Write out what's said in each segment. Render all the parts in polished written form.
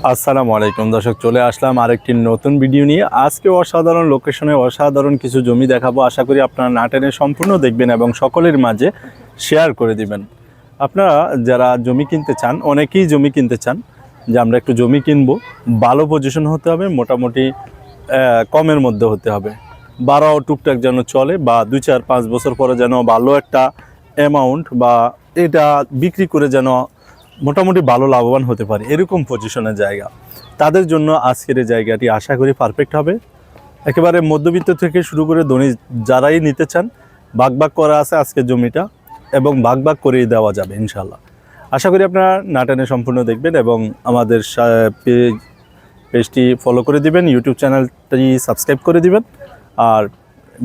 আসসালামু আলাইকুম দর্শক, চলে আসলাম আরেকটি নতুন ভিডিও নিয়ে। আজকে অসাধারণ লোকেশনে অসাধারণ কিছু জমি দেখাবো। আশা করি আপনারা না টেনে সম্পূর্ণ দেখবেন এবং সকলের মাঝে শেয়ার করে দিবেন। আপনারা যারা জমি কিনতে চান, অনেকেই জমি কিনতে চান যে আমরা একটু জমি কিনবো, ভালো পজিশন হতে হবে, মোটামুটি কমের মধ্যে হতে হবে, বাড়াও টুকটাক যেন চলে, বা 2-4-5 বছর পরে যেন ভালো একটা অ্যামাউন্ট বা এটা বিক্রি করে যেন মোটামুটি ভালো লাভবান হতে পারে, এরকম পজিশনের জায়গা। তাদের জন্য আজকের এই জায়গাটি আশা করি পারফেক্ট হবে। একেবারে মধ্যবিত্ত থেকে শুরু করে ধনী যারাই নিতে চান, ভাগ করা আছে আজকের জমিটা এবং ভাগ করেই দেওয়া যাবে ইনশাল্লাহ। আশা করি আপনারা নাটানে সম্পূর্ণ দেখবেন এবং আমাদের পেজটি ফলো করে দিবেন, ইউটিউব চ্যানেলটি সাবস্ক্রাইব করে দিবেন, আর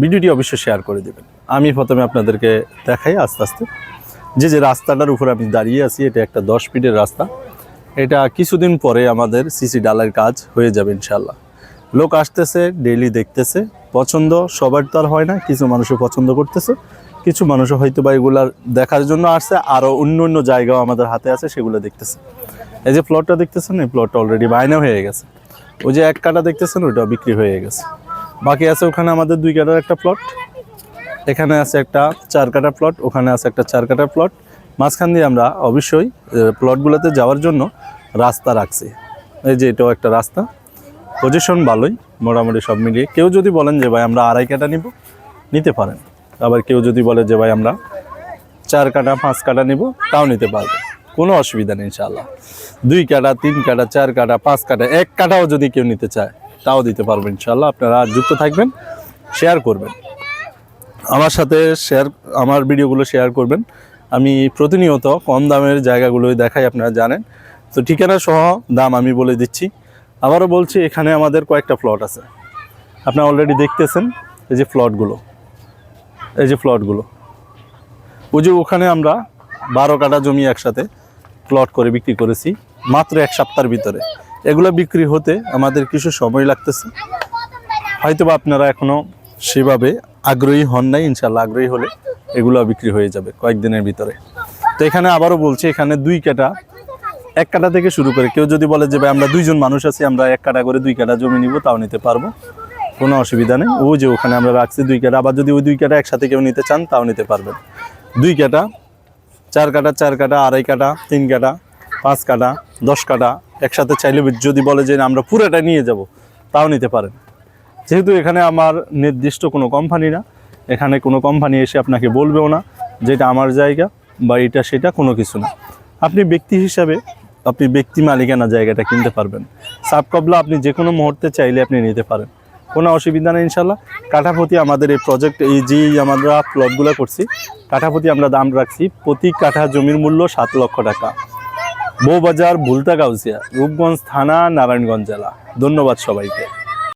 ভিডিওটি অবশ্যই শেয়ার করে দিবেন। আমি প্রথমে আপনাদেরকে দেখাই আস্তে আস্তে যে রাস্তাটার উপরে আমি দাঁড়িয়ে আছি, এটা একটা 10 ফিটের রাস্তা। এটা কিছুদিন পরে আমাদের সিসি ডালার কাজ হয়ে যাবে ইনশাল্লাহ। লোক আসতেছে, ডেইলি দেখতেছে, পছন্দ সবার তো আর হয় না, কিছু মানুষও পছন্দ করতেছে, কিছু মানুষও হয়তো বা এগুলার দেখার জন্য আসছে, আরও অন্য জায়গাও আমাদের হাতে আছে, সেগুলো দেখতেছে। এই যে প্লটটা দেখতেছেন, এই প্লটটা অলরেডি বায়না হয়ে গেছে। ওই যে 1 কাঠা দেখতেছেন, ওইটা বিক্রি হয়ে গেছে। বাকি আছে ওখানে আমাদের 2 কাঠার একটা প্লট, এখানে আছে একটা 4 কাঠা প্লট, ওখানে আছে একটা 4 কাঠা প্লট। মাঝখান দিয়ে আমরা অবশ্যই প্লটগুলোতে যাওয়ার জন্য রাস্তা রাখছি। এই যে এটাও একটা রাস্তা, পজিশন ভালোই মোটামুটি সব মিলিয়ে। কেউ যদি বলেন যে ভাই আমরা 2.5 কাঠা নিতে পারেন, আবার কেউ যদি বলে যে ভাই আমরা 4 কাঠা 5 কাঠা নিব, তাও নিতে পারবে, কোনো অসুবিধা নেই ইনশাআল্লাহ। 2 কাঠা 3 কাঠা 4 কাঠা 5 কাঠা 1 কাঠাও যদি কেউ নিতে চায়, তাও দিতে পারবেন ইনশাআল্লাহ। আপনারা যুক্ত থাকবেন, শেয়ার করবেন আমার সাথে, আমার ভিডিওগুলো শেয়ার করবেন। আমি প্রতিনিয়ত কম দামের জায়গাগুলোই দেখাই, আপনারা জানেন তো। ঠিকানা সহ দাম আমি বলে দিচ্ছি। আবারও বলছি, এখানে আমাদের কয়েকটা প্লট আছে, আপনারা অলরেডি দেখতেছেন। এই যে প্লটগুলো, ওই যে ওখানে আমরা 12 কাঠা জমি একসাথে প্লট করে বিক্রি করেছি মাত্র 1 সপ্তাহের ভিতরে। এগুলো বিক্রি হতে আমাদের কিছু সময় লাগতেছে, হয়তো বা আপনারা এখনও সেভাবে আগ্রহী হন নাই। ইনশাল্লাহ আগ্রহী হলে এগুলো বিক্রি হয়ে যাবে কয়েকদিনের ভিতরে। তো এখানে আবারও বলছি, এখানে 2 কাঠা 1 কাঠা থেকে শুরু করে কেউ যদি বলে যে ভাই আমরা 2 জন মানুষ আছি, আমরা 1 কাঠা করে 2 কাঠা জমি নিব, তাও নিতে পারবো, কোনো অসুবিধা নেই। ওই যে ওখানে আমরা রাখছি 2 কাঠা। আবার যদি ওই 2 কাঠা একসাথে কেউ নিতে চান, তাও নিতে পারবেন। 2 কাঠা 4 কাঠা 4 কাঠা 2.5 কাঠা 3 কাঠা 5 কাঠা 10 কাঠা একসাথে চাইলে, যদি বলে যে আমরা পুরোটা নিয়ে যাব, তাও নিতে পারেন। যেহেতু এখানে আমার নির্দিষ্ট কোনো কোম্পানি না, এখানে কোনো কোম্পানি এসে আপনাকে বলবেও না যেটা আমার জায়গা বা এটা সেটা, কোনো কিছু না। আপনি ব্যক্তি হিসাবে, আপনি ব্যক্তি মালিকানা জায়গাটা কিনতে পারবেন। সাবকবলা আপনি যে কোনো মুহূর্তে চাইলে আপনি নিতে পারেন, কোনো অসুবিধা নেই ইনশাল্লাহ। কাঠাপতি আমাদের এই প্রজেক্ট, এই যে আমরা প্লটগুলো করছি, কাঠাপতি আমরা দাম রাখছি, প্রতি কাঠা জমির মূল্য 7 লক্ষ টাকা। বউবাজার, ভুলতা গাউসিয়া, রূপগঞ্জ থানা, নারায়ণগঞ্জ জেলা। ধন্যবাদ সবাইকে।